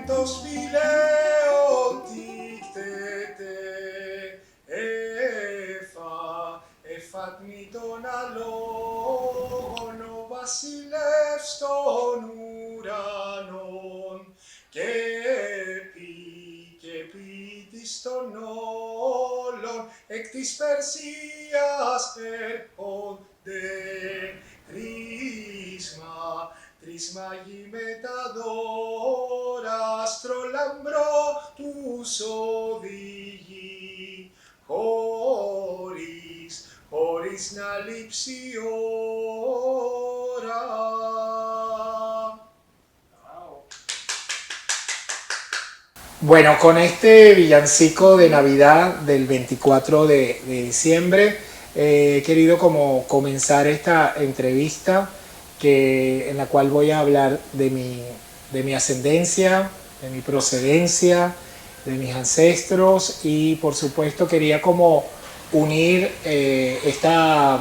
Entos vileo tiktete efat miton alogon o Βασιλεύς των ουρανών και ποιητής των όλων εκ της Περσίας έρχονται τρίσμαγοι με τα δώρα αστρολαμπρό τους οδηγεί χωρίς να λείψει ώρα. Bueno, con este villancico de Navidad del 24 de diciembre he querido como comenzar esta entrevista en la cual voy a hablar de mi ascendencia, de mi procedencia, de mis ancestros y por supuesto quería como unir esta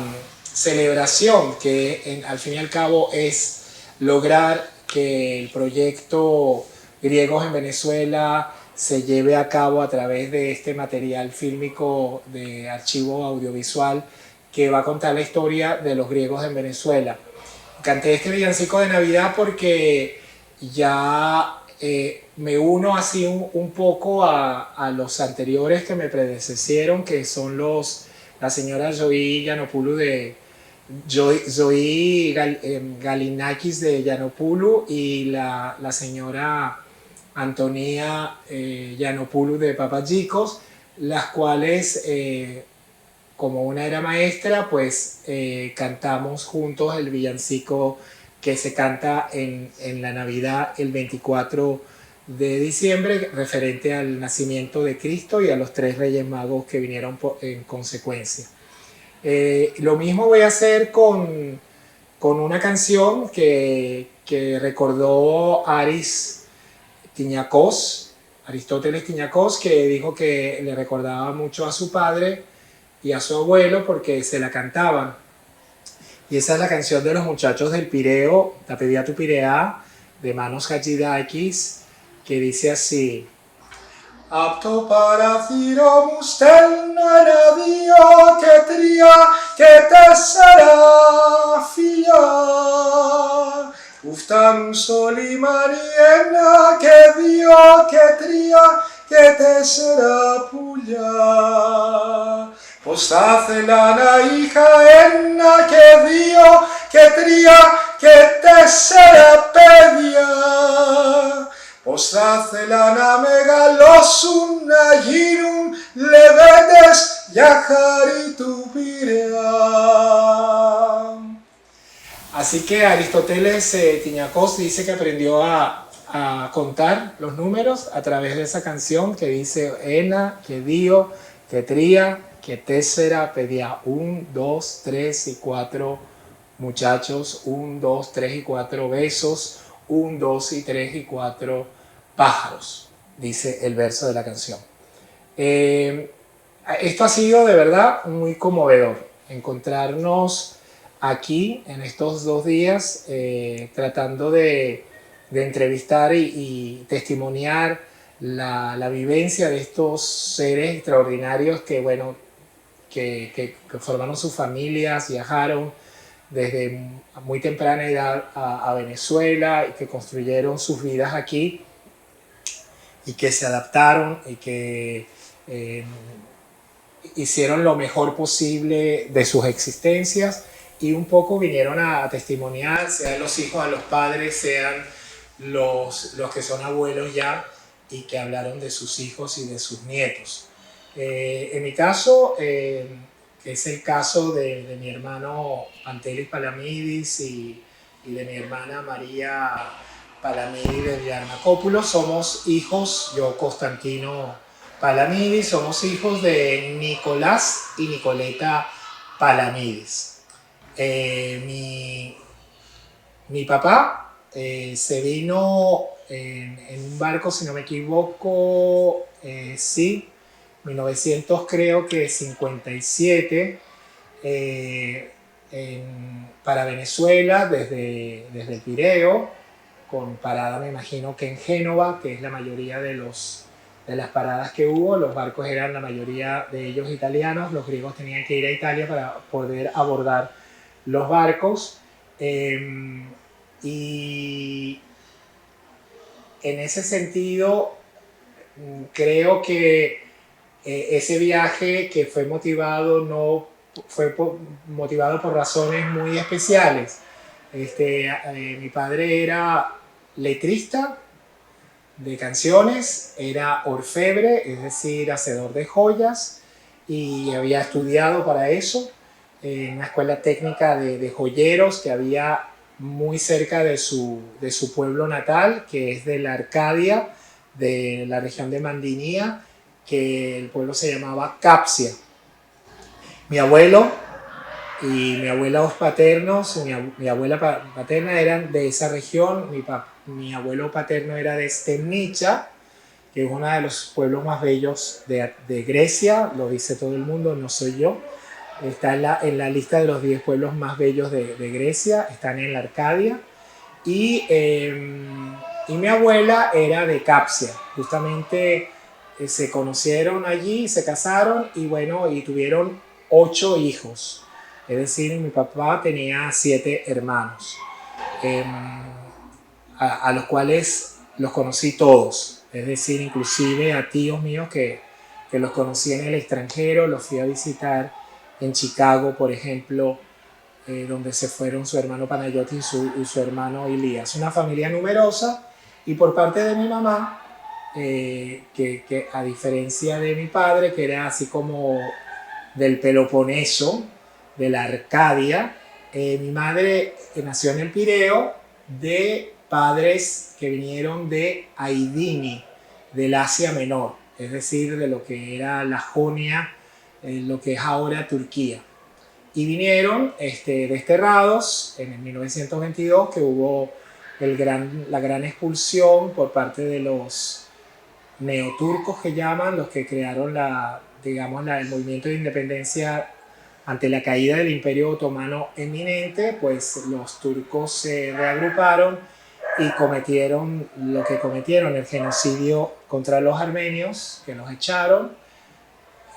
celebración que al fin y al cabo es lograr que el proyecto Griegos en Venezuela se lleve a cabo a través de este material fílmico de archivo audiovisual que va a contar la historia de los griegos en Venezuela. Canté este villancico de Navidad porque ya me uno así un poco a los anteriores que me predecesieron, que son la señora Zoe Yiannopoulos Zoe Galinakis de Yiannopoulos y la señora Antonia Yiannopoulos de Papagikos, las cuales como una era maestra, pues cantamos juntos el villancico que se canta en la Navidad el 24 de diciembre, referente al nacimiento de Cristo y a los 3 Reyes Magos que vinieron en consecuencia. Lo mismo voy a hacer con una canción que recordó Aristóteles Tiñacós, que dijo que le recordaba mucho a su padre y a su abuelo porque se la cantaban. Y esa es la canción de los muchachos del Pireo, Ta παιδιά του Πειραιά, de Manos Χατζηδάκης, que dice así: Απ' το παραθύρο μου στέλνω 1, 2 και 3 και 4 φιλιά που φτάνουν στο λιμάνι 1 και 2 και 3 και 4 πουλιά. Πως θα ήθελα να είχα 1 και 2 και 3 και 4 παιδιά. Πως θα ήθελα να μεγαλώσουν, να γίνουν λεβέντες για χάρη του Πειραιά. Así que Aristóteles Tiñacós dice que aprendió a contar los números a través de esa canción que dice Ena, que Dio, que Tría, que Tessera, pedía 1, 2, 3 y 4 muchachos, 1, 2, 3 y 4 besos, 1, 2 y 3 y 4 pájaros, dice el verso de la canción. Esto ha sido de verdad muy conmovedor, encontrarnos aquí en estos 2 días tratando de entrevistar y testimoniar la vivencia de estos seres extraordinarios que, bueno, que formaron sus familias, viajaron desde muy temprana edad a Venezuela y que construyeron sus vidas aquí y que se adaptaron y que hicieron lo mejor posible de sus existencias y un poco vinieron a testimoniar, sean los hijos a los padres, sean los que son abuelos ya y que hablaron de sus hijos y de sus nietos. En mi caso, es el caso de mi hermano Pantelis Palamidis y de mi hermana María Palamidis de Yarnacópulos. Somos hijos, yo Constantino Palamidis, somos hijos de Nicolás y Nicoleta Palamidis. Mi papá se vino en un barco, si no me equivoco, sí, 1900 creo que 57, para Venezuela desde el Pireo con parada me imagino que en Génova, que es la mayoría de las paradas que hubo. Los barcos eran la mayoría de ellos italianos, los griegos tenían que ir a Italia para poder abordar los barcos. Y en ese sentido, creo que ese viaje que fue motivado no fue motivado por razones muy especiales. Mi padre era letrista de canciones, era orfebre, es decir, hacedor de joyas, y había estudiado para eso en una escuela técnica de joyeros que había muy cerca de su pueblo natal, que es de la Arcadia, de la región de Mandinia, que el pueblo se llamaba Capsia. Mi abuelo y mi abuelos paternos, mi abuela paterna eran de esa región, mi abuelo paterno era de Stemnica, que es uno de los pueblos más bellos de Grecia, lo dice todo el mundo, no soy yo. Está en la lista de los 10 pueblos más bellos de Grecia, están en la Arcadia. Y mi abuela era de Capsia, justamente se conocieron allí, se casaron y bueno, y tuvieron 8 hijos. Es decir, mi papá tenía 7 hermanos, a los cuales los conocí todos. Es decir, inclusive a tíos míos que los conocí en el extranjero, los fui a visitar en Chicago, por ejemplo, donde se fueron su hermano Panayotis y su hermano Elías. Una familia numerosa, y por parte de mi mamá, que a diferencia de mi padre, que era así como del Peloponeso, de la Arcadia, mi madre nació en el Pireo de padres que vinieron de Aidini, del Asia Menor, es decir, de lo que era la Jonia, lo que es ahora Turquía. Y vinieron desterrados en el 1922, que hubo la gran expulsión por parte de los neoturcos, que llaman, los que crearon el movimiento de independencia ante la caída del Imperio Otomano eminente. Pues los turcos se reagruparon y cometieron lo que cometieron, el genocidio contra los armenios, que los echaron,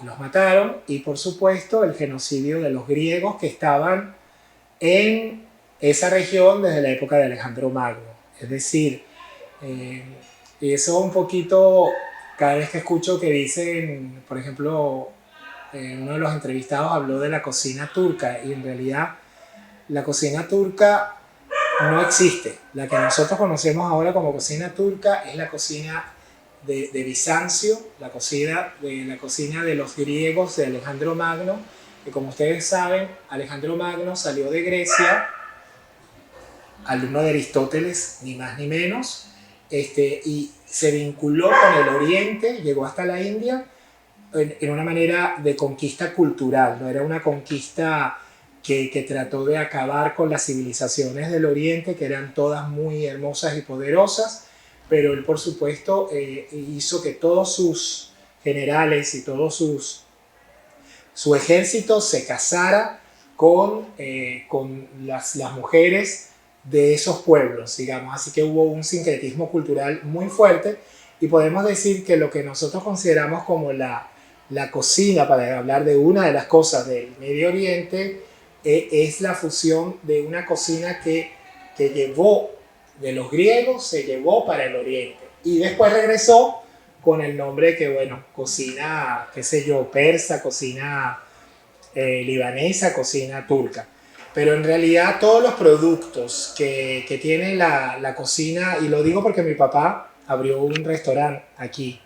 los mataron, y por supuesto el genocidio de los griegos que estaban en esa región desde la época de Alejandro Magno. Es decir, y eso un poquito, cada vez que escucho que dicen, por ejemplo, uno de los entrevistados habló de la cocina turca, y en realidad la cocina turca no existe. La que nosotros conocemos ahora como cocina turca es la cocina de Bizancio, la cocina de los griegos, de Alejandro Magno, que como ustedes saben, Alejandro Magno salió de Grecia, alumno de Aristóteles, ni más ni menos, y se vinculó con el Oriente, llegó hasta la India en una manera de conquista cultural. No era una conquista que trató de acabar con las civilizaciones del Oriente, que eran todas muy hermosas y poderosas, pero él, por supuesto, hizo que todos sus generales y todo su ejército se casara con las mujeres de esos pueblos, digamos. Así que hubo un sincretismo cultural muy fuerte, y podemos decir que lo que nosotros consideramos como la cocina, para hablar de una de las cosas del Medio Oriente, es la fusión de una cocina que llevó de los griegos, se llevó para el Oriente, y después regresó con el nombre que, bueno, cocina, qué sé yo, persa, cocina libanesa, cocina turca. Pero en realidad todos los productos que tiene la cocina, y lo digo porque mi papá abrió un restaurante aquí,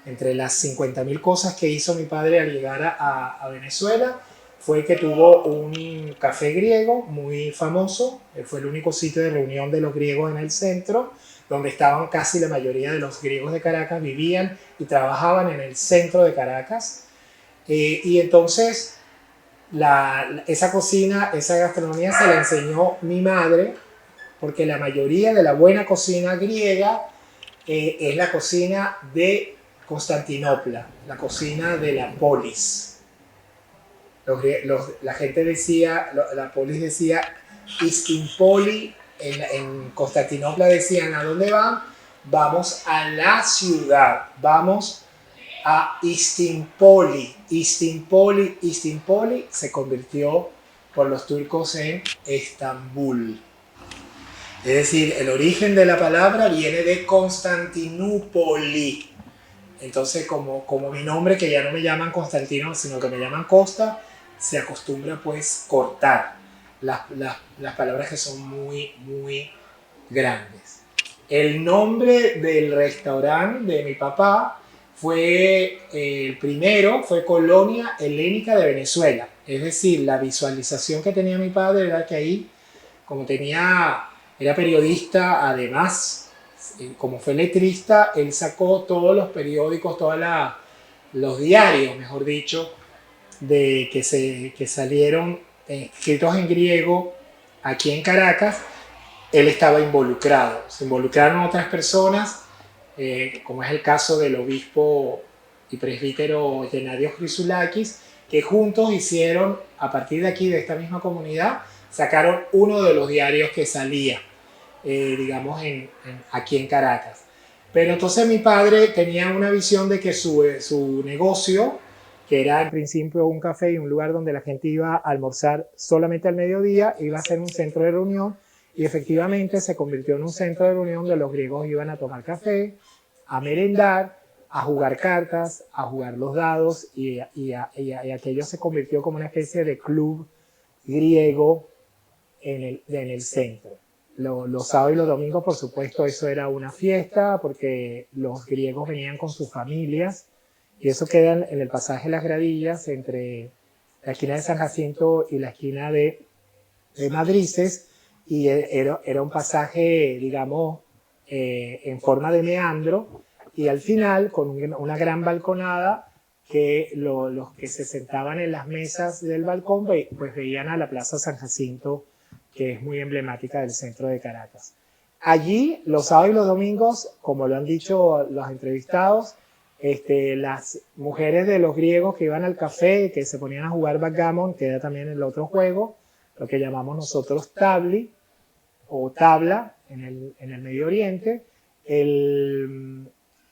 entre las 50.000 cosas que hizo mi padre al llegar a Venezuela, fue que tuvo un café griego muy famoso. Fue el único sitio de reunión de los griegos en el centro, donde estaban casi la mayoría de los griegos de Caracas, vivían y trabajaban en el centro de Caracas. Y entonces esa cocina, esa gastronomía se la enseñó mi madre, porque la mayoría de la buena cocina griega es la cocina de Constantinopla, la cocina de la polis. La gente decía, la polis decía, Istimpoli en Constantinopla decían, ¿a dónde van? Vamos a la ciudad, vamos a Istimpoli. Istimpoli se convirtió por los turcos en Estambul. Es decir, el origen de la palabra viene de Constantinopoli. Entonces, como mi nombre, que ya no me llaman Constantino, sino que me llaman Costa, se acostumbra pues cortar las palabras que son muy, muy grandes. El nombre del restaurante de mi papá fue el primero, fue Colonia Helénica de Venezuela. Es decir, la visualización que tenía mi padre era que ahí, como era periodista, además, como fue letrista, él sacó todos los periódicos, los diarios, mejor dicho, que salieron escritos en griego aquí en Caracas. Él estaba involucrado. Se involucraron otras personas, como es el caso del obispo y presbítero Gennadios Chrysoulakis, que juntos hicieron, a partir de aquí, de esta misma comunidad, sacaron uno de los diarios que salía, digamos, aquí en Caracas. Pero entonces mi padre tenía una visión de que su negocio, que era en principio un café y un lugar donde la gente iba a almorzar solamente al mediodía, iba a ser un centro de reunión, y efectivamente se convirtió en un centro de reunión donde los griegos iban a tomar café, a merendar, a jugar cartas, a jugar los dados, y aquello se convirtió como una especie de club griego en el centro. Los sábados y los domingos, por supuesto, eso era una fiesta porque los griegos venían con sus familias, y eso queda en el pasaje Las Gradillas, entre la esquina de San Jacinto y la esquina de Madrices, y era un pasaje, digamos, en forma de meandro, y al final con una gran balconada que los que se sentaban en las mesas del balcón pues veían a la Plaza San Jacinto, que es muy emblemática del centro de Caracas. Allí, los sábados y los domingos, como lo han dicho los entrevistados, las mujeres de los griegos que iban al café, que se ponían a jugar backgammon, que era también el otro juego, lo que llamamos nosotros tabli o tabla en el Medio Oriente,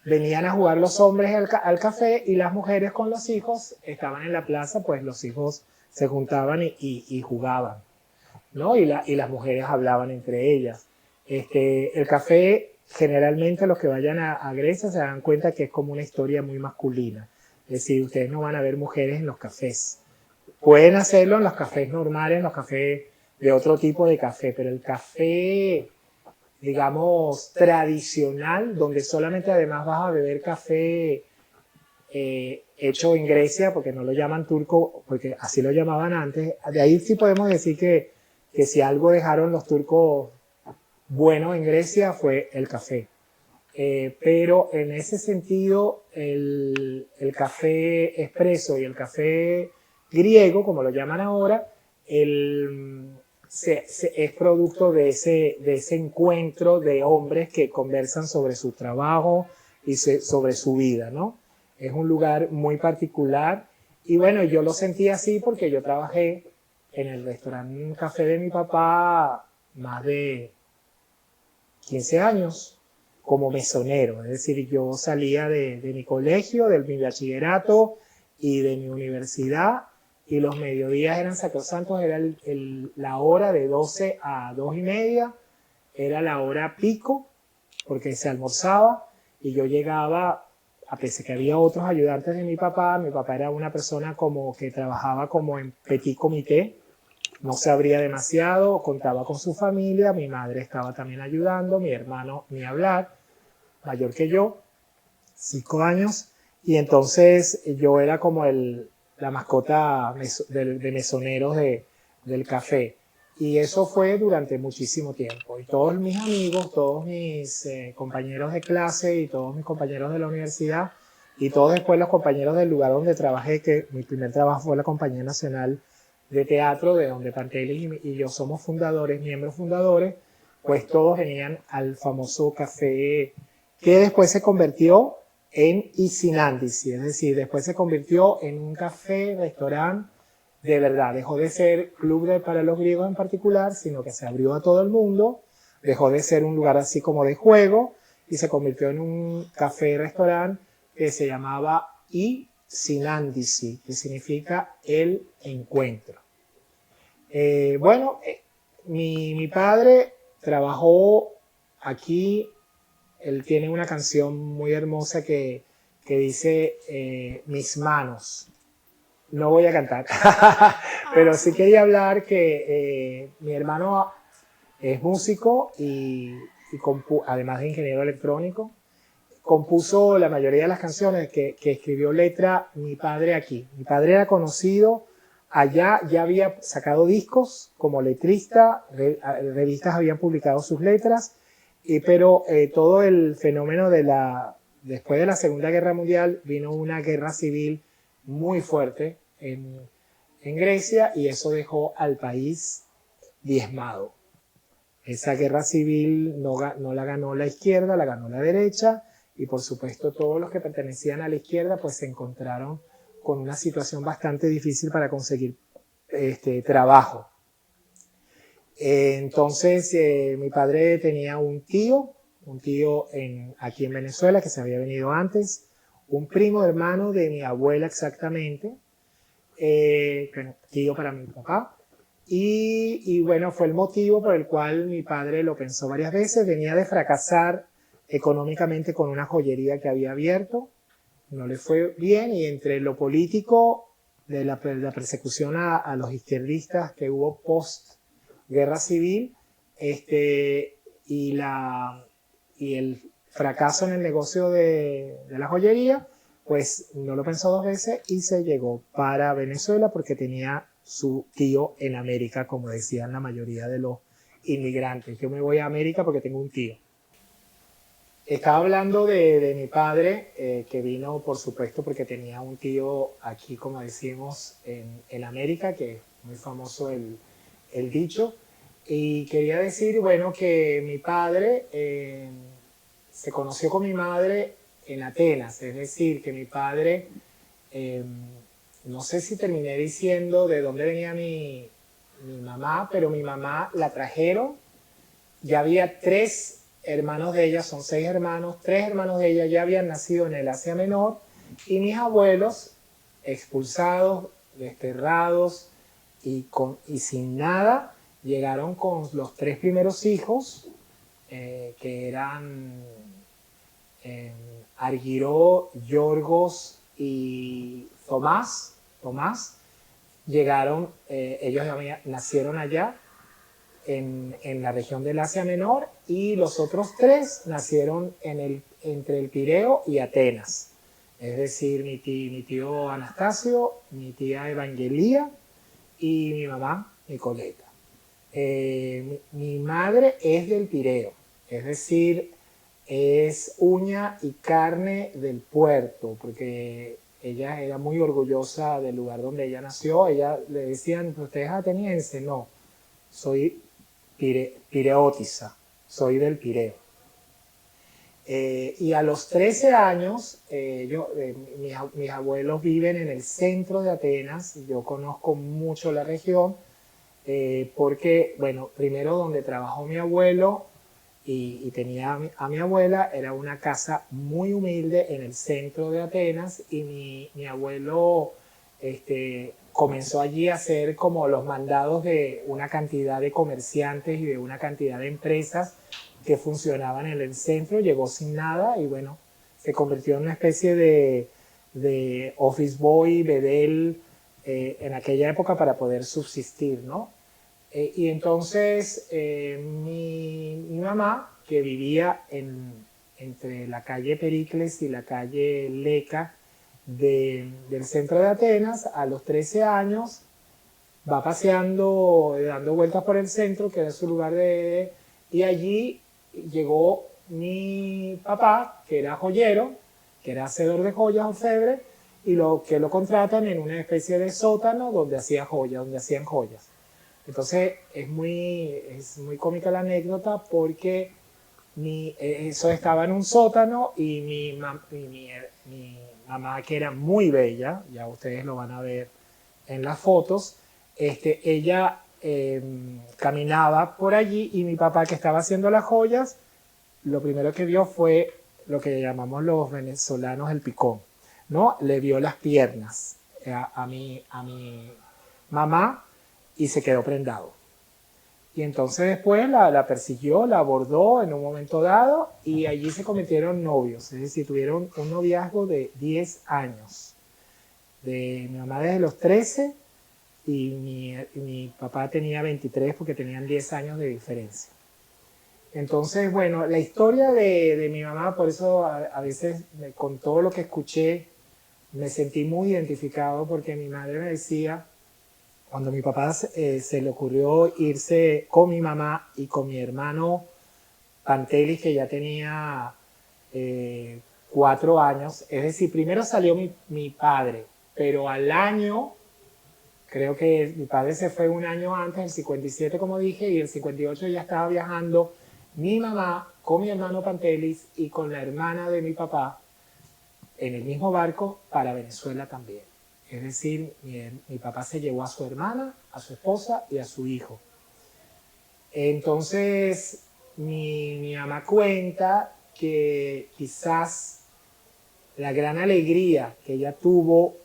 venían a jugar los hombres al café, y las mujeres con los hijos estaban en la plaza, pues los hijos se juntaban y jugaban, ¿no? Y las mujeres hablaban entre ellas. El café, generalmente los que vayan a Grecia se dan cuenta que es como una historia muy masculina. Es decir, ustedes no van a ver mujeres en los cafés. Pueden hacerlo en los cafés normales, en los cafés de otro tipo de café, pero el café, digamos, tradicional, donde solamente además vas a beber café hecho en Grecia, porque no lo llaman turco, porque así lo llamaban antes. De ahí sí podemos decir que si algo dejaron los turcos bueno en Grecia fue el café. Pero en ese sentido, el café expreso y el café griego, como lo llaman ahora, es producto de ese encuentro de hombres que conversan sobre su trabajo y sobre su vida, ¿no? Es un lugar muy particular, y bueno, yo lo sentí así porque yo trabajé en el restaurante café de mi papá más de 15 años como mesonero. Es decir, yo salía de mi colegio, de mi bachillerato y de mi universidad, y los mediodías eran sacrosantos, era la hora de 12 a 2:30, era la hora pico, porque se almorzaba, y yo llegaba, a pesar que había otros ayudantes de mi papá era una persona como que trabajaba como en petit comité, no se abría demasiado, contaba con su familia, mi madre estaba también ayudando, mi hermano ni hablar, mayor que yo, 5 años, y entonces yo era como la mascota de mesoneros del café. Y eso fue durante muchísimo tiempo. Y todos mis amigos, todos mis compañeros de clase y todos mis compañeros de la universidad, y todos después los compañeros del lugar donde trabajé, que mi primer trabajo fue la Compañía Nacional de Teatro, de donde Pantelis y yo somos fundadores, miembros fundadores, pues todos venían al famoso café que después se convirtió en Isinandisi, es decir, después se convirtió en un café, restaurante de verdad. Dejó de ser club para los griegos en particular, sino que se abrió a todo el mundo, dejó de ser un lugar así como de juego y se convirtió en un café-restaurante que se llamaba I Sinandisi, que significa el encuentro. Bueno, mi padre trabajó aquí. Él tiene una canción muy hermosa que dice mis manos. No voy a cantar, pero sí quería hablar que mi hermano es músico y además de ingeniero electrónico, compuso la mayoría de las canciones que escribió letra mi padre aquí. Mi padre era conocido allá, ya había sacado discos como letrista, revistas habían publicado sus letras, pero todo el fenómeno después de la Segunda Guerra Mundial vino una guerra civil muy fuerte en Grecia y eso dejó al país diezmado. Esa guerra civil no la ganó la izquierda, la ganó la derecha y por supuesto todos los que pertenecían a la izquierda pues se encontraron con una situación bastante difícil para conseguir trabajo. Entonces mi padre tenía un tío aquí en Venezuela que se había venido antes, un primo hermano de mi abuela exactamente, tío para mi papá. Y bueno, fue el motivo por el cual mi padre lo pensó varias veces. Venía de fracasar económicamente con una joyería que había abierto. No le fue bien y entre lo político de la persecución a los izquierdistas que hubo post guerra civil y el fracaso en el negocio de la joyería, pues no lo pensó dos veces y se llegó para Venezuela porque tenía su tío en América, como decían la mayoría de los inmigrantes. Yo me voy a América porque tengo un tío. Estaba hablando de mi padre, que vino, por supuesto, porque tenía un tío aquí, como decimos, en América, que es muy famoso el dicho. Y quería decir, bueno, que mi padre se conoció con mi madre en Atenas, es decir, que mi padre, no sé si terminé diciendo de dónde venía mi mamá, pero mi mamá la trajeron, ya había 3 hermanos de ella, son 6 hermanos, 3 hermanos de ella ya habían nacido en el Asia Menor y mis abuelos expulsados, desterrados y sin nada, llegaron con los 3 primeros hijos, que eran Argiro, Yorgos y Tomás. Llegaron, ellos nacieron allá en la región del Asia Menor y los otros 3 nacieron entre el Pireo y Atenas. Es decir, mi tío Anastasio, mi tía Evangelía y mi mamá Nicoleta. Mi madre es del Pireo, es decir, es uña y carne del puerto, porque ella era muy orgullosa del lugar donde ella nació. Ella le decían, ¿usted es ateniense? No, soy pireótica, soy del Pireo. Y a los 13 años, mis abuelos viven en el centro de Atenas, yo conozco mucho la región, porque, bueno, primero donde trabajó mi abuelo y tenía a mi abuela, era una casa muy humilde en el centro de Atenas y mi abuelo comenzó allí a hacer como los mandados de una cantidad de comerciantes y de una cantidad de empresas que funcionaban en el centro, llegó sin nada y bueno, se convirtió en una especie de office boy, bedel, en aquella época para poder subsistir, ¿no? Y entonces mi mamá, que vivía entre la calle Pericles y la calle Leca del centro de Atenas, a los 13 años va paseando, dando vueltas por el centro, que era su lugar y allí llegó mi papá, que era joyero, que era hacedor de joyas orfebre, y lo contratan en una especie de sótano donde hacían joyas. Entonces es muy cómica la anécdota porque eso estaba en un sótano y mi mamá, que era muy bella, ya ustedes lo van a ver en las fotos, ella caminaba por allí y mi papá, que estaba haciendo las joyas, lo primero que vio fue lo que llamamos los venezolanos el picón, ¿no? Le vio las piernas a mi mamá y se quedó prendado. Y entonces después la persiguió, la abordó en un momento dado y allí se convirtieron novios, es decir, tuvieron un noviazgo de 10 años. De mi mamá desde los 13 y mi papá tenía 23 porque tenían 10 años de diferencia. Entonces, bueno, la historia de mi mamá, por eso a veces con todo lo que escuché me sentí muy identificado porque mi madre me decía, cuando mi papá se le ocurrió irse con mi mamá y con mi hermano Pantelis, que ya tenía 4 años, es decir, primero salió mi padre, pero al año, creo que mi padre se fue un año antes, el 57 como dije, y el 58 ya estaba viajando mi mamá con mi hermano Pantelis y con la hermana de mi papá en el mismo barco para Venezuela también. Es decir, mi papá se llevó a su hermana, a su esposa y a su hijo. Entonces, mi mamá cuenta que quizás la gran alegría que ella tuvo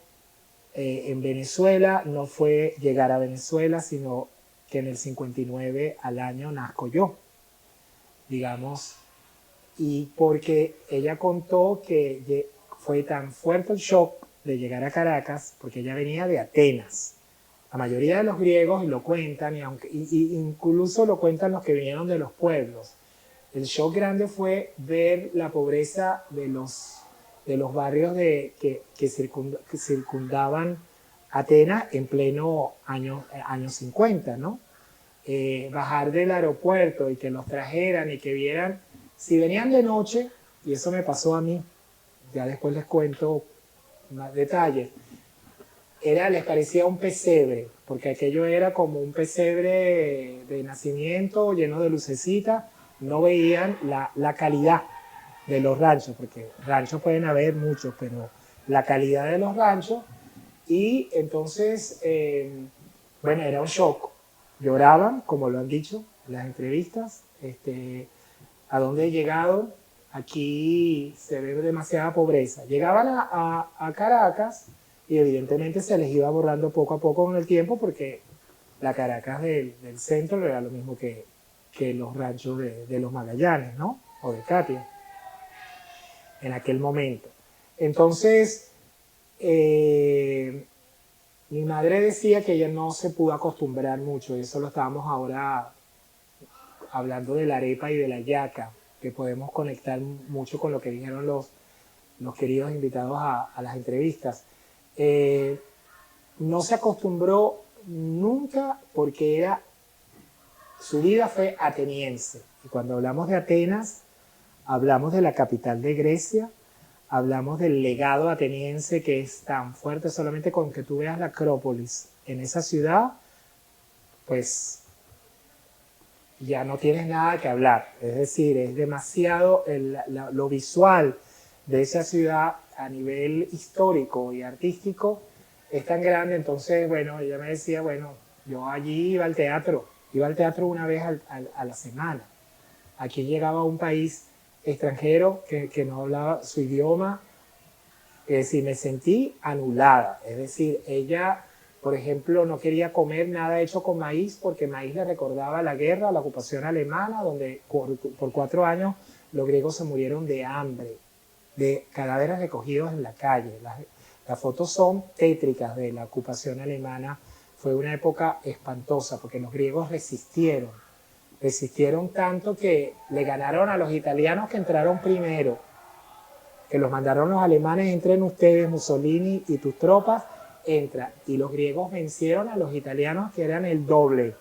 en Venezuela no fue llegar a Venezuela, sino que en el 59 al año nazco yo, digamos, y porque ella contó que fue tan fuerte el shock de llegar a Caracas, porque ella venía de Atenas. La mayoría de los griegos lo cuentan, y incluso lo cuentan los que vinieron de los pueblos. El shock grande fue ver la pobreza de los barrios que circundaban Atenas en pleno años 50, ¿no? Bajar del aeropuerto y que los trajeran y que vieran, si venían de noche, y eso me pasó a mí, ya después les cuento más detalles, les parecía un pesebre, porque aquello era como un pesebre de nacimiento lleno de lucecitas, no veían la calidad de los ranchos, porque ranchos pueden haber muchos, pero la calidad de los ranchos, y entonces, bueno, era un shock. Lloraban, como lo han dicho en las entrevistas, a dónde he llegado, aquí se ve demasiada pobreza. Llegaban a Caracas y evidentemente se les iba borrando poco a poco con el tiempo porque la Caracas del centro no era lo mismo que los ranchos de los Magallanes, ¿no? O de Catia, en aquel momento. Entonces, mi madre decía que ella no se pudo acostumbrar mucho, y eso lo estábamos ahora hablando de la arepa y de la yaca, que podemos conectar mucho con lo que dijeron los queridos invitados a las entrevistas. No se acostumbró nunca porque su vida fue ateniense. Y cuando hablamos de Atenas, hablamos de la capital de Grecia, hablamos del legado ateniense que es tan fuerte, solamente con que tú veas la Acrópolis en esa ciudad, pues ya no tienes nada que hablar. Es decir, es demasiado lo visual de esa ciudad a nivel histórico y artístico es tan grande. Entonces, bueno, ella me decía, bueno, yo allí iba al teatro una vez a la semana. Aquí llegaba a un país extranjero que no hablaba su idioma, es decir, me sentí anulada. Es decir, ella, por ejemplo, no quería comer nada hecho con maíz porque maíz le recordaba la guerra, la ocupación alemana, donde por 4 años los griegos se murieron de hambre, de cadáveres recogidos en la calle. Las fotos son tétricas de la ocupación alemana. Fue una época espantosa porque los griegos resistieron tanto que le ganaron a los italianos que entraron primero, que los mandaron los alemanes: entren ustedes, Mussolini y tus tropas, entra. Y los griegos vencieron a los italianos, que eran el doble.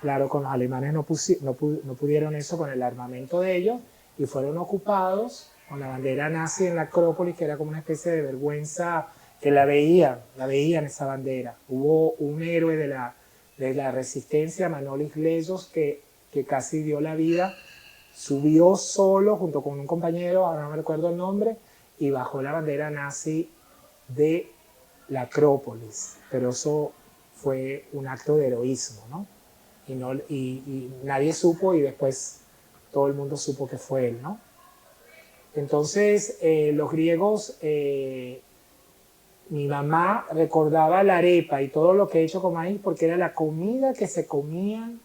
Claro, con los alemanes no pudieron eso con el armamento de ellos y fueron ocupados con la bandera nazi en la Acrópolis, que era como una especie de vergüenza, que la veían esa bandera. Hubo un héroe de la resistencia, Manolis Glezos, que casi dio la vida, subió solo junto con un compañero, ahora no me recuerdo el nombre, y bajó la bandera nazi de la Acrópolis. Pero eso fue un acto de heroísmo, ¿no? Y nadie supo y después todo el mundo supo que fue él, ¿no? Entonces, los griegos, mi mamá recordaba la arepa y todo lo que he hecho con maíz porque era la comida que se comían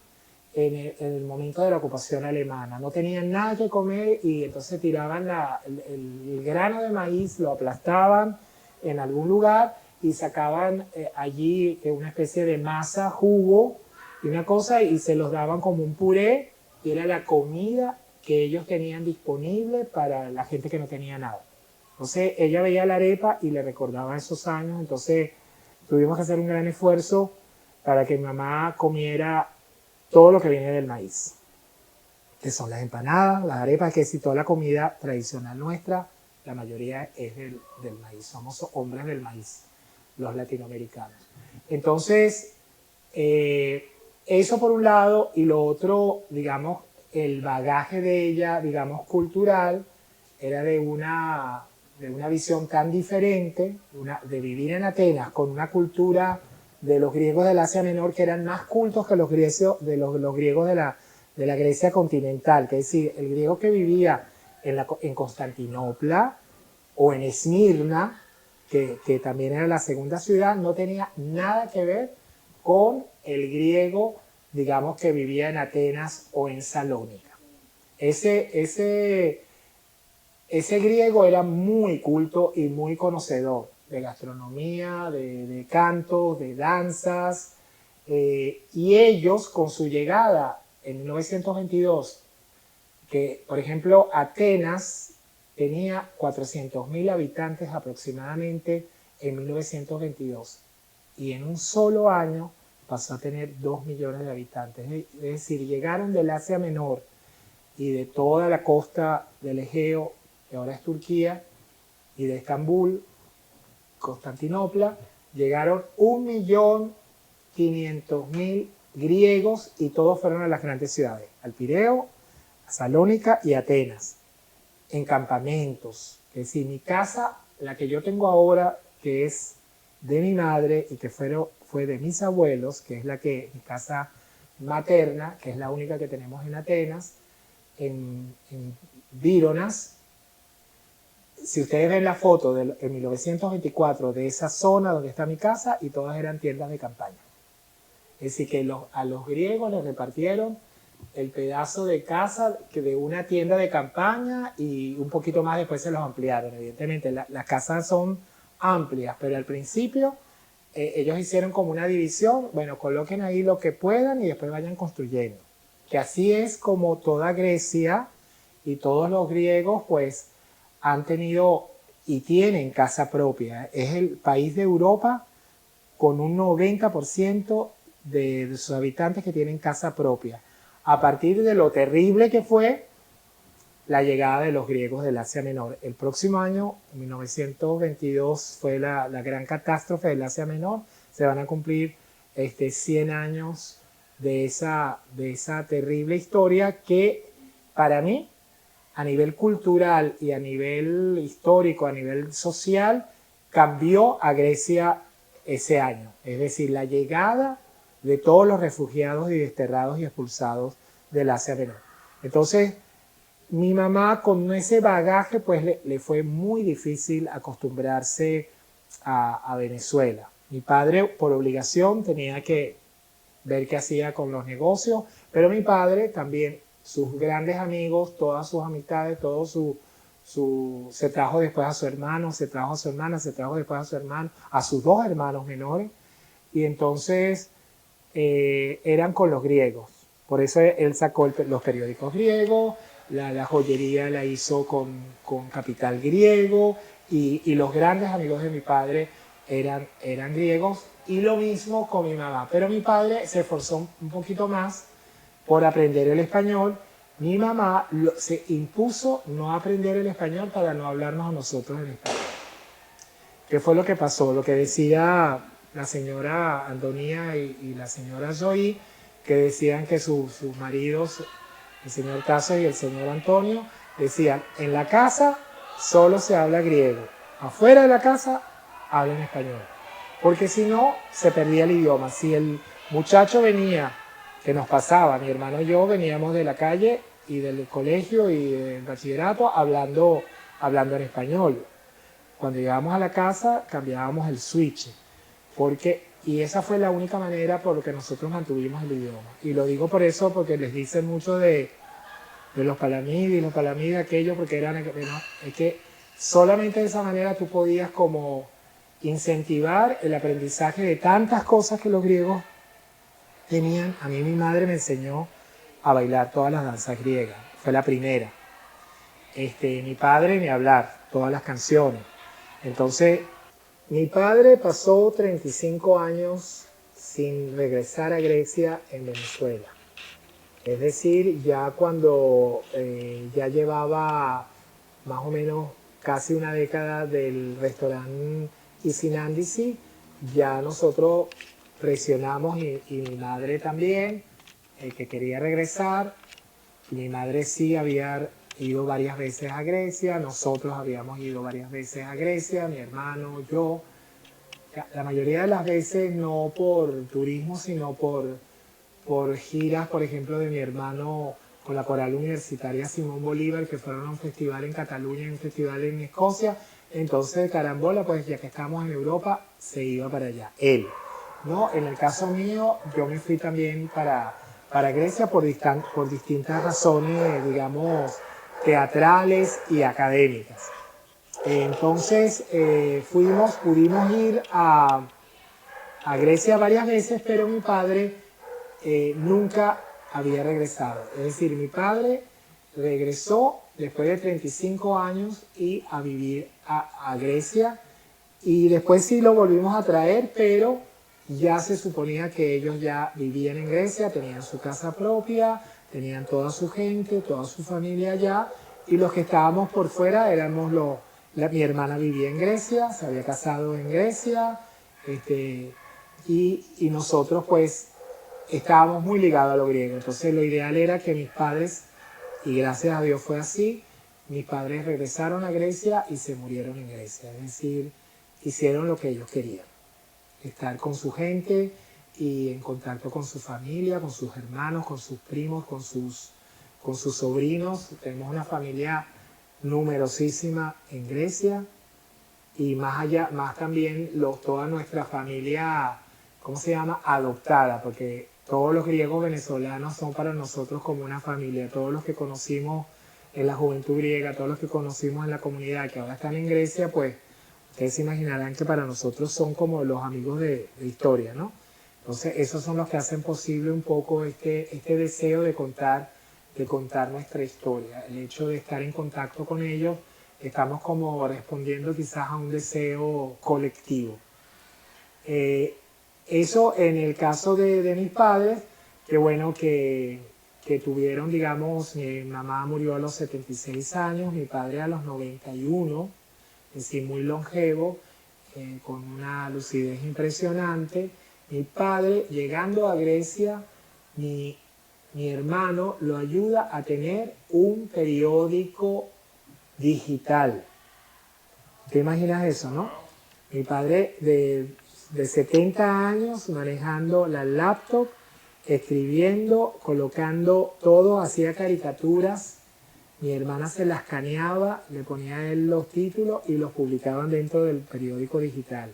en el momento de la ocupación alemana. No tenían nada que comer y entonces tiraban el grano de maíz, lo aplastaban en algún lugar y sacaban allí una especie de masa, jugo y una cosa y se los daban como un puré y era la comida que ellos tenían disponible para la gente que no tenía nada. Entonces ella veía la arepa y le recordaba esos años, entonces tuvimos que hacer un gran esfuerzo para que mi mamá comiera todo lo que viene del maíz, que son las empanadas, las arepas, que si toda la comida tradicional nuestra, la mayoría es del maíz, somos hombres del maíz, los latinoamericanos. Entonces, eso por un lado, y lo otro, digamos, el bagaje de ella, digamos, cultural, era de una visión tan diferente, de vivir en Atenas con una cultura de los griegos del Asia Menor que eran más cultos que los griegos de la Grecia continental, que es decir, el griego que vivía en Constantinopla o en Esmirna, que también era la segunda ciudad, no tenía nada que ver con el griego, digamos, que vivía en Atenas o en Salónica. Ese griego era muy culto y muy conocedor de gastronomía, de cantos, de danzas, y ellos con su llegada en 1922, que por ejemplo Atenas tenía 400.000 habitantes aproximadamente en 1922 y en un solo año pasó a tener 2 millones de habitantes, es decir, llegaron del Asia Menor y de toda la costa del Egeo, que ahora es Turquía, y de Estambul, Constantinopla, llegaron 1.500.000 griegos y todos fueron a las grandes ciudades, al Pireo, a Salónica y Atenas, en campamentos. Es decir, mi casa, la que yo tengo ahora, que es de mi madre y que fue de mis abuelos, que es mi casa materna, que es la única que tenemos en Atenas, en Víronas. Si ustedes ven la foto en 1924 de esa zona donde está mi casa, y todas eran tiendas de campaña. Es decir, que a los griegos les repartieron el pedazo de casa de una tienda de campaña y un poquito más después se los ampliaron. Evidentemente, las casas son amplias, pero al principio ellos hicieron como una división, bueno, coloquen ahí lo que puedan y después vayan construyendo. Que así es como toda Grecia y todos los griegos, pues, han tenido y tienen casa propia. Es el país de Europa con un 90% de sus habitantes que tienen casa propia. A partir de lo terrible que fue la llegada de los griegos del Asia Menor. El próximo año, 1922, fue la gran catástrofe del Asia Menor. Se van a cumplir 100 años de esa terrible historia que, para mí, a nivel cultural y a nivel histórico, a nivel social, cambió a Grecia ese año. Es decir, la llegada de todos los refugiados y desterrados y expulsados del Asia Menor. Entonces, mi mamá con ese bagaje, pues le fue muy difícil acostumbrarse a Venezuela. Mi padre, por obligación, tenía que ver qué hacía con los negocios, pero mi padre también, sus grandes amigos, todas sus amistades, se trajo después a su hermano, se trajo a su hermana, se trajo después a su hermano, a sus dos hermanos menores, y entonces eran con los griegos. Por eso él sacó los periódicos griegos, la joyería la hizo con capital griego, y los grandes amigos de mi padre eran griegos, y lo mismo con mi mamá. Pero mi padre se esforzó un poquito más por aprender el español. Mi mamá se impuso no aprender el español para no hablarnos a nosotros en español. ¿Qué fue lo que pasó? Lo que decía la señora Antonía y la señora Zoe, que decían que sus maridos, el señor Caso y el señor Antonio, decían, en la casa solo se habla griego, afuera de la casa hablan español. porque si no, se perdía el idioma. Si el muchacho venía, que nos pasaba, mi hermano y yo veníamos de la calle y del colegio y del bachillerato hablando en español. Cuando llegábamos a la casa cambiábamos el switch, y esa fue la única manera por la que nosotros mantuvimos el idioma. Y lo digo por eso, porque les dicen mucho de los palamides y los palamides aquello, porque es que solamente de esa manera tú podías como incentivar el aprendizaje de tantas cosas que los griegos tenían. A mí mi madre me enseñó a bailar todas las danzas griegas, fue la primera. Mi padre ni hablar, todas las canciones. Entonces, mi padre pasó 35 años sin regresar a Grecia en Venezuela. Es decir, ya cuando ya llevaba más o menos casi una década del restaurante Isinandisi, ya nosotros presionamos y mi madre también, que quería regresar. Mi madre sí había ido varias veces a Grecia, nosotros habíamos ido varias veces a Grecia, mi hermano, yo. La mayoría de las veces no por turismo, sino por giras, por ejemplo, de mi hermano con la coral universitaria Simón Bolívar, que fueron a un festival en Cataluña y un festival en Escocia. Entonces, de carambola, pues ya que estamos en Europa, se iba para allá. Él. ¿No? En el caso mío, yo me fui también para Grecia por distintas razones, digamos, teatrales y académicas. Entonces, pudimos ir a Grecia varias veces, pero mi padre nunca había regresado. Es decir, mi padre regresó después de 35 años y a vivir a Grecia, y después sí lo volvimos a traer, pero ya se suponía que ellos ya vivían en Grecia, tenían su casa propia, tenían toda su gente, toda su familia allá, y los que estábamos por fuera éramos mi hermana vivía en Grecia, se había casado en Grecia, y nosotros pues estábamos muy ligados a lo griego. Entonces lo ideal era que mis padres, y gracias a Dios fue así, mis padres regresaron a Grecia y se murieron en Grecia. Es decir, hicieron lo que ellos querían. Estar con su gente y en contacto con su familia, con sus hermanos, con sus primos, con sus sobrinos. Tenemos una familia numerosísima en Grecia, y más allá, más también toda nuestra familia, ¿cómo se llama? Adoptada, porque todos los griegos venezolanos son para nosotros como una familia. Todos los que conocimos en la juventud griega, todos los que conocimos en la comunidad que ahora están en Grecia, pues ustedes se imaginarán que para nosotros son como los amigos de historia, ¿no? Entonces esos son los que hacen posible un poco este deseo de contar nuestra historia. El hecho de estar en contacto con ellos, estamos como respondiendo quizás a un deseo colectivo. Eso en el caso de mis padres, que bueno, que tuvieron, digamos, mi mamá murió a los 76 años, mi padre a los 91, es decir, muy longevo, con una lucidez impresionante. Mi padre, llegando a Grecia, mi hermano lo ayuda a tener un periódico digital. ¿Te imaginas eso, no? Mi padre de 70 años manejando la laptop, escribiendo, colocando todo, hacía caricaturas. Mi hermana se las escaneaba, le ponía a él los títulos y los publicaban dentro del periódico digital.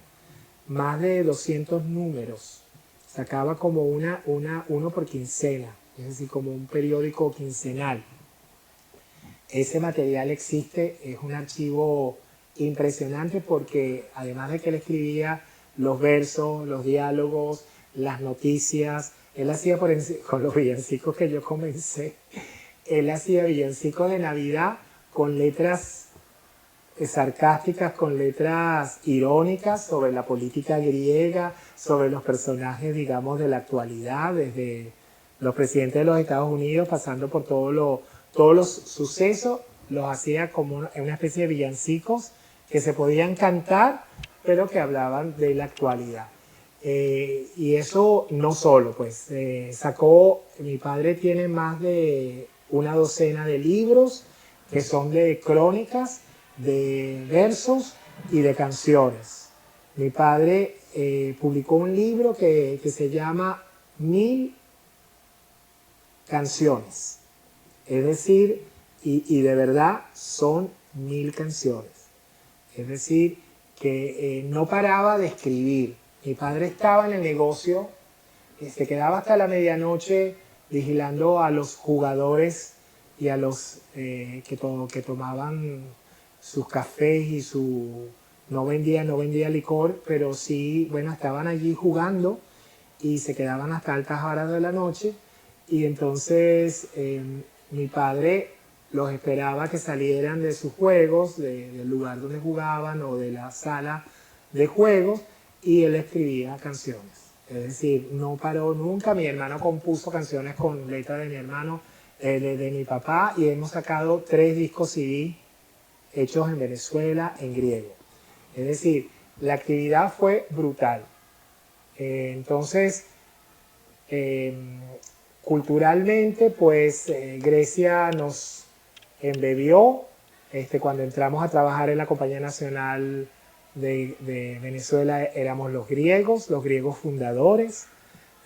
Más de 200 números. Sacaba como uno por quincena, es decir, como un periódico quincenal. Ese material existe, es un archivo impresionante, porque además de que él escribía los versos, los diálogos, las noticias, él hacía con los villancicos que yo comencé, él hacía villancicos de Navidad con letras sarcásticas, con letras irónicas sobre la política griega, sobre los personajes, digamos, de la actualidad, desde los presidentes de los Estados Unidos, pasando por todos los sucesos. Los hacía como en una especie de villancicos que se podían cantar, pero que hablaban de la actualidad. Y eso no solo, pues mi padre tiene más de una docena de libros que son de crónicas, de versos y de canciones. Mi padre publicó un libro que se llama 1000 canciones. Es decir, y de verdad son 1000 canciones. Es decir, que no paraba de escribir. Mi padre estaba en el negocio, se quedaba hasta la medianoche vigilando a los jugadores y a los que tomaban sus cafés y su... no vendía licor, pero sí, bueno, estaban allí jugando y se quedaban hasta altas horas de la noche. Y entonces mi padre los esperaba que salieran de sus juegos, del lugar donde jugaban o de la sala de juegos, y él escribía canciones. Es decir, no paró nunca. Mi hermano compuso canciones con letra de mi hermano, de mi papá, y hemos sacado 3 discos CD hechos en Venezuela en griego. Es decir, la actividad fue brutal. Entonces, culturalmente, pues Grecia nos embebió. Cuando entramos a trabajar en la Compañía Nacional de Venezuela éramos los griegos fundadores.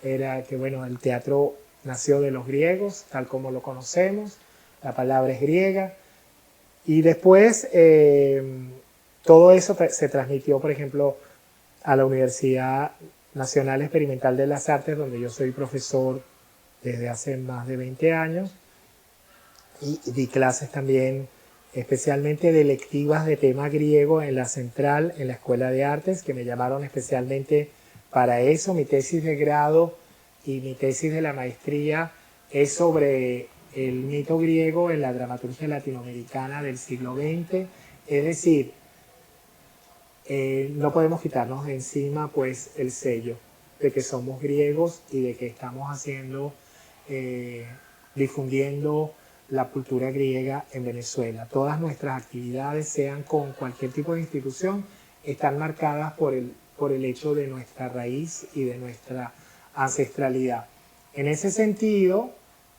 Era que, bueno, el teatro nació de los griegos, tal como lo conocemos, la palabra es griega. Y después todo eso se transmitió, por ejemplo, a la Universidad Nacional Experimental de las Artes, donde yo soy profesor desde hace más de 20 años, y di clases también, especialmente de electivas de tema griego en la Central, en la Escuela de Artes, que me llamaron especialmente para eso. Mi tesis de grado y mi tesis de la maestría es sobre el mito griego en la dramaturgia latinoamericana del siglo XX. Es decir, no podemos quitarnos de encima pues el sello de que somos griegos y de que estamos haciendo, difundiendo la cultura griega en Venezuela. Todas nuestras actividades, sean con cualquier tipo de institución, están marcadas por el hecho de nuestra raíz y de nuestra ancestralidad. En ese sentido,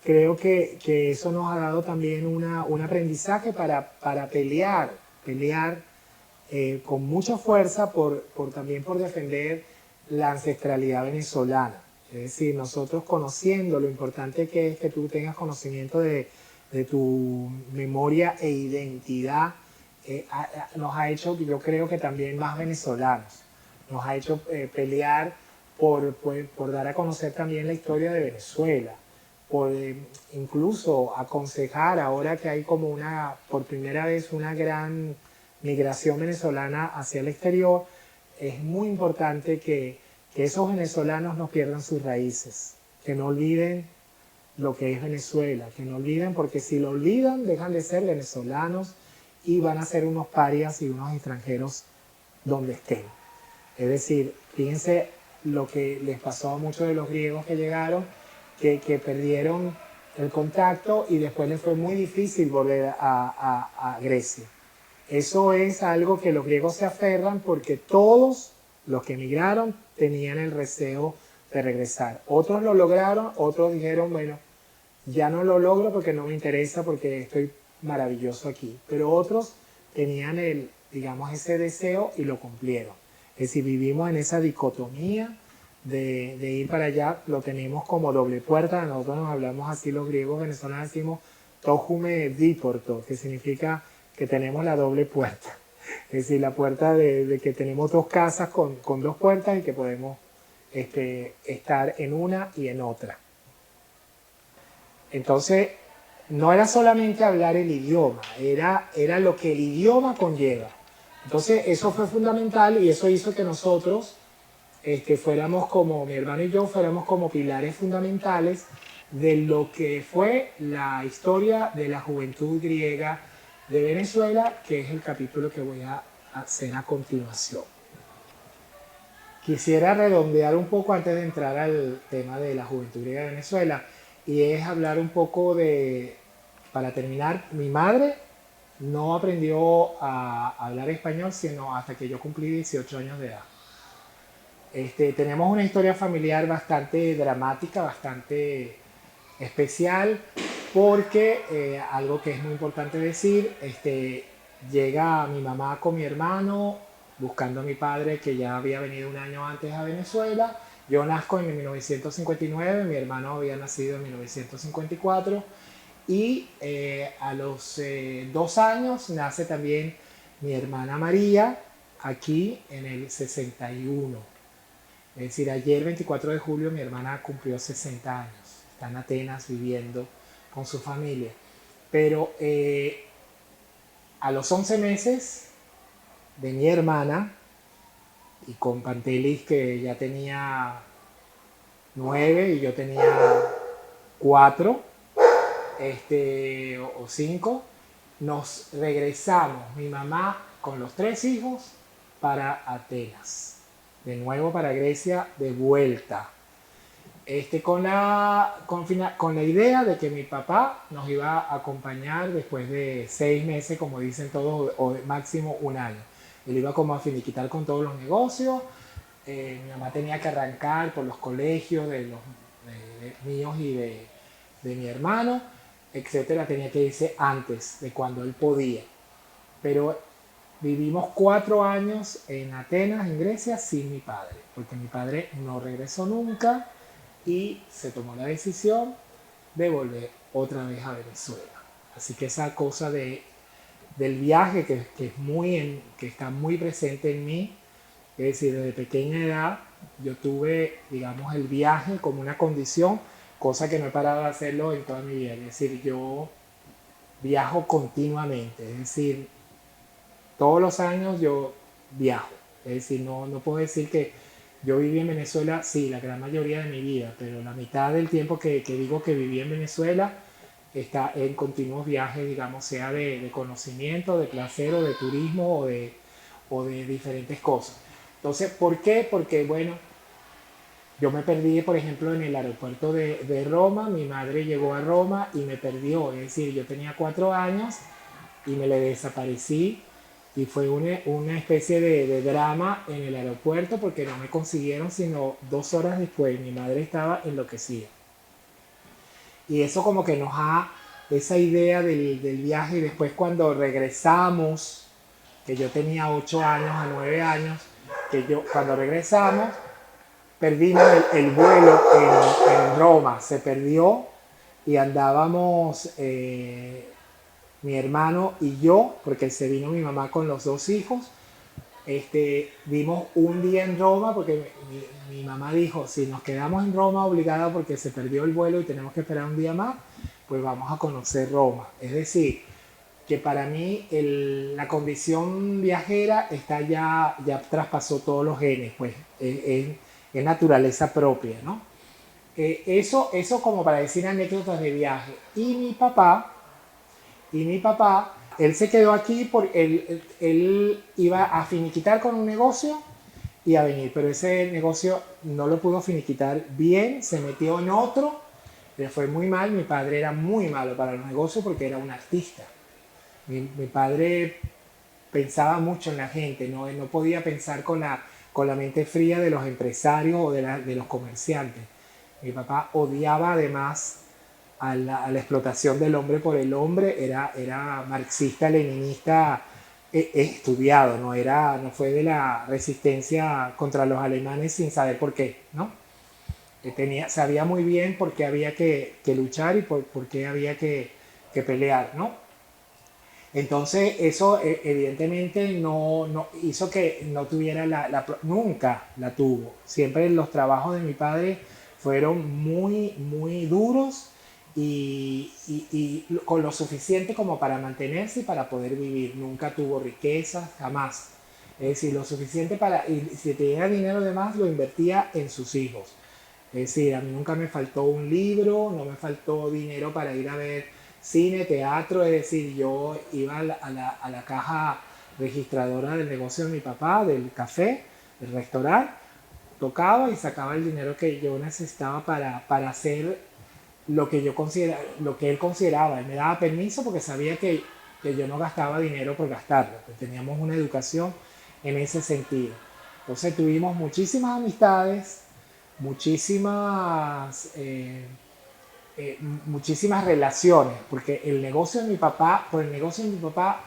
creo que eso nos ha dado también un aprendizaje para pelear con mucha fuerza también por defender la ancestralidad venezolana. Es decir, nosotros conociendo lo importante que es que tú tengas conocimiento de tu memoria e identidad, nos ha hecho, yo creo que también más venezolanos, nos ha hecho pelear por dar a conocer también la historia de Venezuela, por incluso aconsejar, ahora que hay como por primera vez una gran migración venezolana hacia el exterior, es muy importante que esos venezolanos no pierdan sus raíces, que no olviden lo que es Venezuela, que no olviden, porque si lo olvidan dejan de ser venezolanos y van a ser unos parias y unos extranjeros donde estén. Es decir, fíjense lo que les pasó a muchos de los griegos que llegaron, que perdieron el contacto y después les fue muy difícil volver a Grecia. Eso es algo que los griegos se aferran porque todos los que emigraron tenían el deseo de regresar. Otros lo lograron, otros dijeron, bueno, ya no lo logro porque no me interesa, porque estoy maravilloso aquí. Pero otros tenían ese deseo y lo cumplieron. Es decir, vivimos en esa dicotomía de ir para allá, lo tenemos como doble puerta. Nosotros nos hablamos así, los griegos venezolanos decimos tojume diporto, que significa que tenemos la doble puerta. Es decir, la puerta de que tenemos 2 casas con 2 puertas y que podemos estar en una y en otra. Entonces, no era solamente hablar el idioma, era lo que el idioma conlleva. Entonces, eso fue fundamental y eso hizo que nosotros fuéramos como, mi hermano y yo, fuéramos como pilares fundamentales de lo que fue la historia de la juventud griega de Venezuela, que es el capítulo que voy a hacer a continuación. Quisiera redondear un poco antes de entrar al tema de la juventud griega de Venezuela, y es hablar un poco para terminar, mi madre no aprendió a hablar español sino hasta que yo cumplí 18 años de edad. Tenemos una historia familiar bastante dramática, bastante especial, porque algo que es muy importante decir, llega mi mamá con mi hermano buscando a mi padre que ya había venido un año antes a Venezuela. Yo nazco en 1959, mi hermano había nacido en 1954 y a los 2 años nace también mi hermana María aquí en el 61. Es decir, ayer 24 de julio mi hermana cumplió 60 años. Está en Atenas viviendo con su familia. Pero a los 11 meses de mi hermana y con Pantelis que ya tenía 9 y yo tenía 4 o 5, nos regresamos, mi mamá con los 3 hijos, para Atenas. De nuevo para Grecia, de vuelta. Con la idea de que mi papá nos iba a acompañar después de 6 meses, como dicen todos, o máximo un año. Él iba como a finiquitar con todos los negocios. Mi mamá tenía que arrancar por los colegios de míos y de mi hermano, etcétera. Tenía que irse antes de cuando él podía. Pero vivimos 4 años en Atenas, en Grecia, sin mi padre, porque mi padre no regresó nunca y se tomó la decisión de volver otra vez a Venezuela. Así que esa cosa del viaje que está muy presente en mí, es decir, desde pequeña edad yo tuve, digamos, el viaje como una condición, cosa que no he parado de hacerlo en toda mi vida. Es decir, yo viajo continuamente, es decir, todos los años yo viajo. Es decir, no puedo decir que yo viví en Venezuela, sí, la gran mayoría de mi vida, pero la mitad del tiempo que digo que viví en Venezuela está en continuos viajes, digamos, sea de conocimiento, de placer o de turismo o de diferentes cosas. Entonces, ¿por qué? Porque, bueno, yo me perdí, por ejemplo, en el aeropuerto de Roma, mi madre llegó a Roma y me perdió, es decir, yo tenía 4 años y me le desaparecí y fue una especie de drama en el aeropuerto porque no me consiguieron sino 2 horas después. Mi madre estaba enloquecida. Y eso como que esa idea del viaje y después cuando regresamos, que yo tenía 8 años a 9 años, cuando regresamos perdimos el vuelo en Roma, se perdió y andábamos mi hermano y yo, porque se vino mi mamá con los 2 hijos. Vimos un día en Roma porque mi mamá dijo, si nos quedamos en Roma obligada porque se perdió el vuelo y tenemos que esperar un día más, pues vamos a conocer Roma. Es decir, que para mí la condición viajera ya traspasó todos los genes, pues es naturaleza propia, ¿no? Eso como para decir anécdotas de viaje. Y mi papá, él se quedó aquí porque él iba a finiquitar con un negocio y a venir, pero ese negocio no lo pudo finiquitar bien, se metió en otro, le fue muy mal. Mi padre era muy malo para los negocios porque era un artista. Mi padre pensaba mucho en la gente, no podía pensar con la mente fría de los empresarios o de los comerciantes. Mi papá odiaba además a la explotación del hombre por el hombre, era marxista, leninista estudiado, no fue de la resistencia contra los alemanes sin saber por qué, ¿no? Sabía muy bien por qué había que luchar y por qué había que pelear, ¿no? Entonces eso evidentemente no hizo que no tuviera nunca la tuvo. Siempre los trabajos de mi padre fueron muy, muy duros y con lo suficiente como para mantenerse y para poder vivir. Nunca tuvo riqueza, jamás. Es decir, lo suficiente y si tenía dinero de más lo invertía en sus hijos. Es decir, a mí nunca me faltó un libro, no me faltó dinero para ir a ver cine, teatro. Es decir, yo iba a la caja registradora del negocio de mi papá, del café, del restaurante, tocaba y sacaba el dinero que yo necesitaba para hacer lo que él consideraba. Él me daba permiso porque sabía que yo no gastaba dinero por gastarlo, que teníamos una educación en ese sentido. Entonces tuvimos muchísimas amistades, muchísimas, muchísimas relaciones, porque por el negocio de mi papá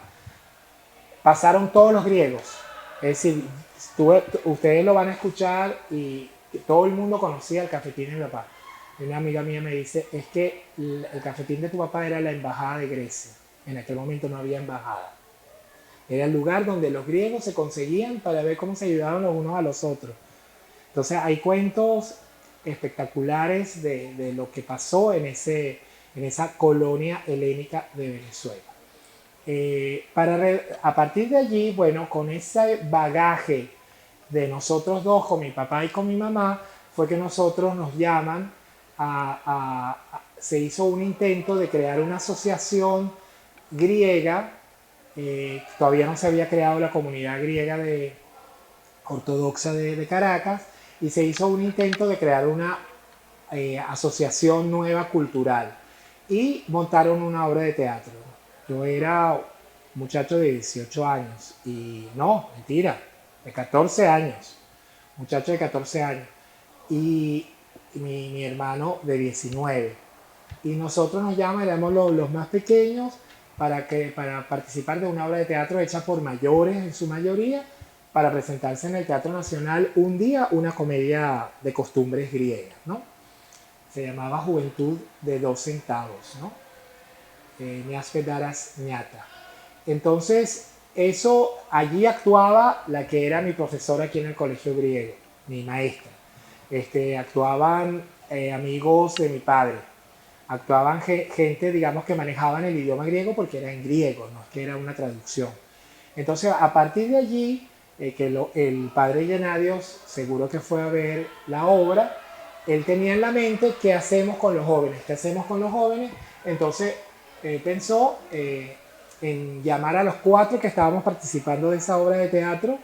pasaron todos los griegos. Es decir, ustedes lo van a escuchar y todo el mundo conocía el cafetín de mi papá. Y una amiga mía me dice, es que el cafetín de tu papá era la embajada de Grecia. En aquel momento no había embajada. Era el lugar donde los griegos se conseguían para ver cómo se ayudaban los unos a los otros. Entonces hay cuentos espectaculares de lo que pasó en esa colonia helénica de Venezuela. A partir de allí, bueno, con ese bagaje de nosotros dos, con mi papá y con mi mamá, fue que nosotros nos llaman se hizo un intento de crear una asociación griega. Todavía no se había creado la comunidad griega ortodoxa de Caracas, y se hizo un intento de crear una asociación nueva cultural y montaron una obra de teatro. Yo era muchacho de 18 años y no, mentira, de 14 años, muchacho de 14 años y mi hermano de 19. Y nosotros nos llaman, éramos los más pequeños para participar de una obra de teatro hecha por mayores en su mayoría, para presentarse en el Teatro Nacional un día una comedia de costumbres griegas, ¿no? Se llamaba Juventud de 2 centavos, ¿no? Ñaspedaras ñata. Entonces, allí actuaba la que era mi profesora aquí en el colegio griego, mi maestra. Actuaban amigos de mi padre, actuaban gente, digamos, que manejaban el idioma griego porque era en griego, no es que era una traducción. Entonces, a partir de allí, el padre Llenadios seguro que fue a ver la obra, él tenía en la mente qué hacemos con los jóvenes, qué hacemos con los jóvenes. Entonces, pensó en llamar a los 4 que estábamos participando de esa obra de teatro,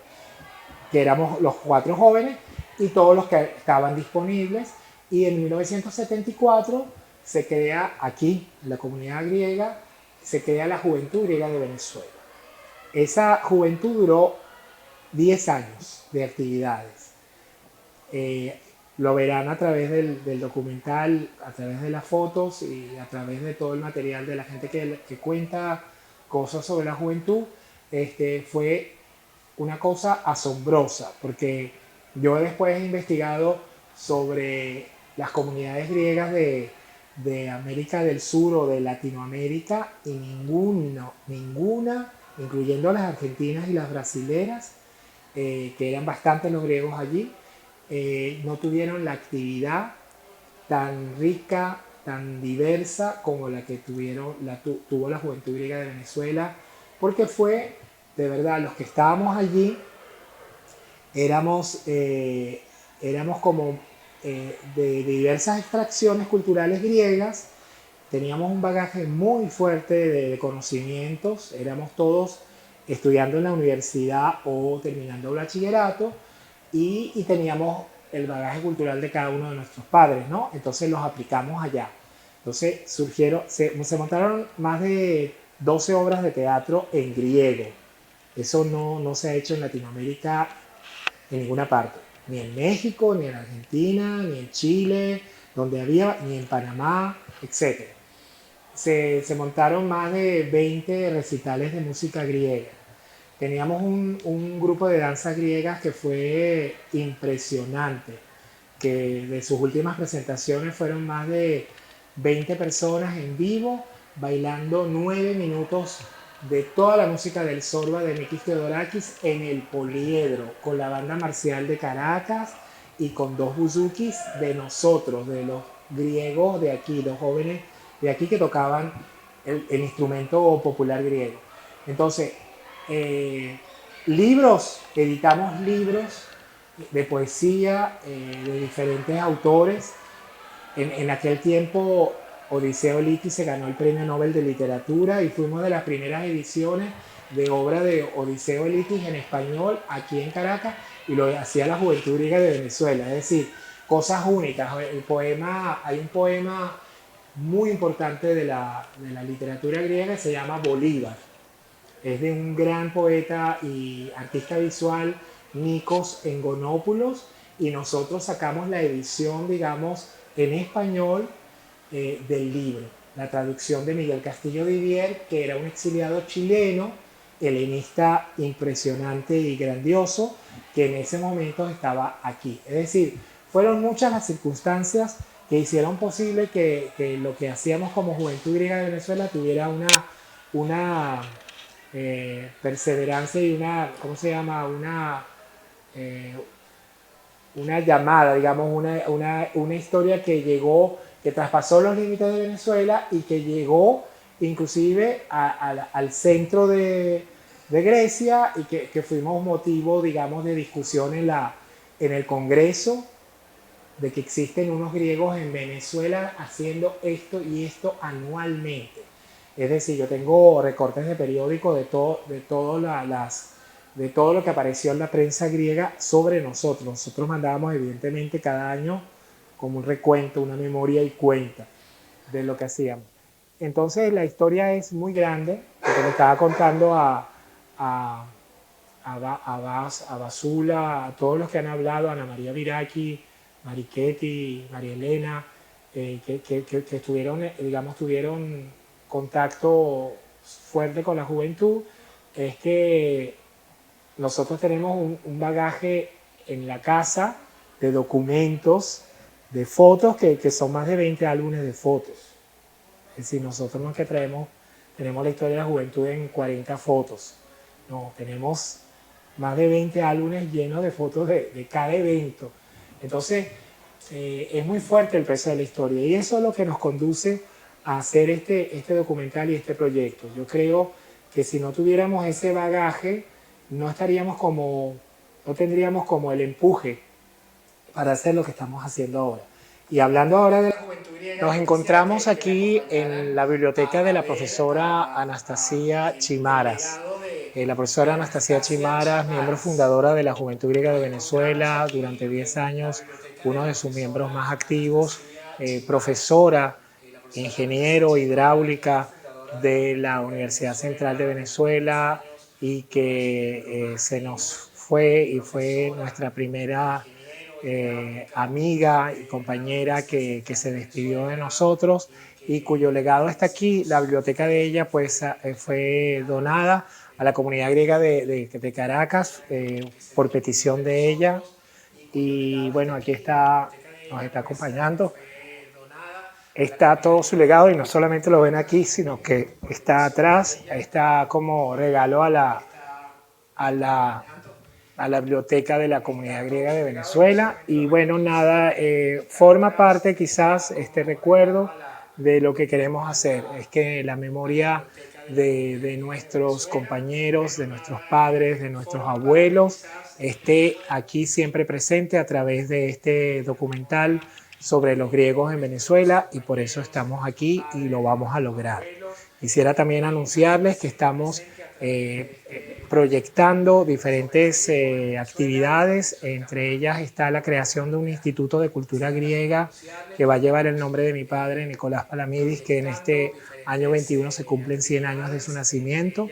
que éramos los 4 jóvenes, y todos los que estaban disponibles. Y en 1974 se crea aquí, en la comunidad griega, se crea la Juventud Griega de Venezuela. Esa juventud duró 10 años de actividades. Lo verán a través del documental, a través de las fotos y a través de todo el material de la gente que cuenta cosas sobre la juventud. Fue una cosa asombrosa, porque yo después he investigado sobre las comunidades griegas de América del Sur o de Latinoamérica, y ninguna, incluyendo las argentinas y las brasileras, que eran bastantes los griegos allí, no tuvieron la actividad tan rica, tan diversa como la que tuvo la Juventud Griega de Venezuela, porque fue, de verdad, los que estábamos allí éramos como de diversas extracciones culturales griegas, teníamos un bagaje muy fuerte de conocimientos, éramos todos estudiando en la universidad o terminando el bachillerato, y teníamos el bagaje cultural de cada uno de nuestros padres, ¿no? Entonces los aplicamos allá. Entonces se montaron más de 12 obras de teatro en griego. Eso no se ha hecho en Latinoamérica en ninguna parte, ni en México, ni en Argentina, ni en Chile, donde había, ni en Panamá, etc. Se montaron más de 20 recitales de música griega. Teníamos un grupo de danzas griegas que fue impresionante, que de sus últimas presentaciones fueron más de 20 personas en vivo, bailando 9 minutos de toda la música del Zorba de Mikis Theodorakis en el Poliedro, con la banda marcial de Caracas y con 2 buzukis de nosotros, de los griegos de aquí, los jóvenes de aquí que tocaban el instrumento popular griego. Entonces, editamos libros de poesía de diferentes autores. En aquel tiempo Odiseo Litis se ganó el Premio Nobel de Literatura y fuimos de las primeras ediciones de obra de Odiseo Litis en español aquí en Caracas, y lo hacía la Juventud Griega de Venezuela. Es decir, cosas únicas. Hay un poema muy importante de la literatura griega que se llama Bolívar. Es de un gran poeta y artista visual, Nikos Engonopoulos, y nosotros sacamos la edición, digamos, en español del libro, la traducción de Miguel Castillo Vivier, que era un exiliado chileno helenista impresionante y grandioso que en ese momento estaba aquí. Es decir, fueron muchas las circunstancias que hicieron posible que lo que hacíamos como Juventud Griega de Venezuela tuviera una perseverancia y una, ¿cómo se llama? Eh, una llamada, digamos, una historia que llegó, que traspasó los límites de Venezuela y que llegó inclusive al centro de Grecia y que fuimos motivo, digamos, de discusión en el Congreso de que existen unos griegos en Venezuela haciendo esto y esto anualmente. Es decir, yo tengo recortes de periódico de todo lo que apareció en la prensa griega sobre nosotros. Nosotros mandábamos evidentemente cada año como un recuento, una memoria y cuenta de lo que hacíamos. Entonces la historia es muy grande, porque le estaba contando a, a Basula, a todos los que han hablado, Ana María Viraki, Marichetti, María Elena, que estuvieron, digamos, tuvieron contacto fuerte con la juventud, es que nosotros tenemos un bagaje en la casa de documentos, de fotos, que son más de 20 álbumes de fotos. Es decir, nosotros no es que tenemos la historia de la juventud en 40 fotos. No, tenemos más de 20 álbumes llenos de fotos de cada evento. Entonces, es muy fuerte el peso de la historia y eso es lo que nos conduce a hacer este documental y este proyecto. Yo creo que si no tuviéramos ese bagaje, no tendríamos como el empuje para hacer lo que estamos haciendo ahora. Y hablando ahora de la juventud griega, nos encontramos aquí en la biblioteca de la profesora Anastasia Chimaras. La profesora Anastasia Chimaras, miembro fundadora de la Juventud Griega de Venezuela, durante 10 años uno de sus miembros más activos, profesora, ingeniero hidráulica de la Universidad Central de Venezuela y que se nos fue y fue nuestra primera amiga y compañera que se despidió de nosotros y cuyo legado está aquí. La biblioteca de ella pues fue donada a la comunidad griega de Caracas por petición de ella y bueno, aquí está, nos está acompañando. Está todo su legado y no solamente lo ven aquí, sino que está atrás, está como regalo a la, a la biblioteca de la comunidad griega de Venezuela y bueno, nada, forma parte quizás este recuerdo de lo que queremos hacer, es que la memoria de nuestros compañeros, de nuestros padres, de nuestros abuelos, esté aquí siempre presente a través de este documental sobre los griegos en Venezuela y por eso estamos aquí y lo vamos a lograr. Quisiera también anunciarles que estamos proyectando diferentes actividades, entre ellas está la creación de un instituto de cultura griega que va a llevar el nombre de mi padre, Nicolás Palamidis, que en este año 21 se cumplen 100 años de su nacimiento,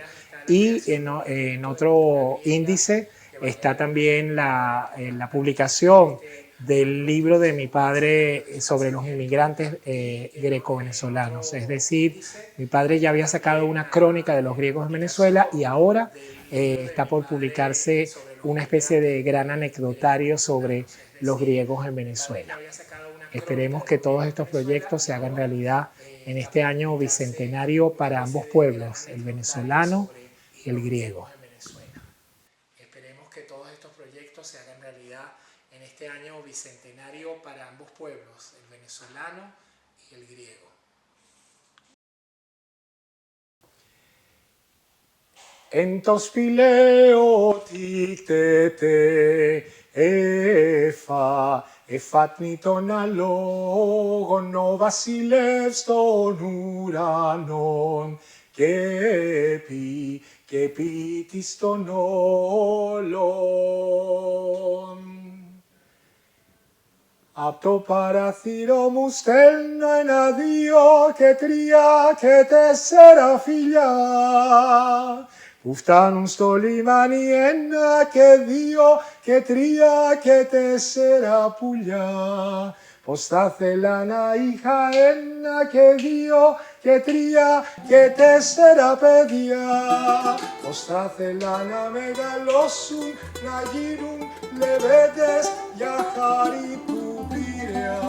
y en otro índice está también la publicación del libro de mi padre sobre los inmigrantes greco-venezolanos. Es decir, mi padre ya había sacado una crónica de los griegos en Venezuela y ahora está por publicarse una especie de gran anecdotario sobre los griegos en Venezuela. Esperemos que todos estos proyectos se hagan realidad en este año bicentenario para ambos pueblos, el venezolano y el griego. Esperemos que todos estos proyectos se hagan realidad en este año bicentenario para ambos pueblos, el venezolano y el griego. Entos pileo tiktete εφάτνη των αλόγων ο βασιλεύς των ουρανών και ποιητής των όλων. Απ' το παραθύρο μου στέλνω 1, 2 και 3 και 4 φιλιά που φτάνουν στο λιμάνι 1 και 2 και 3 και 4 πουλιά Postacelana hija enna que dio, que tría, que te será pedia. Postacelana megalosun, nayirun, levedes, yahari tu pirea.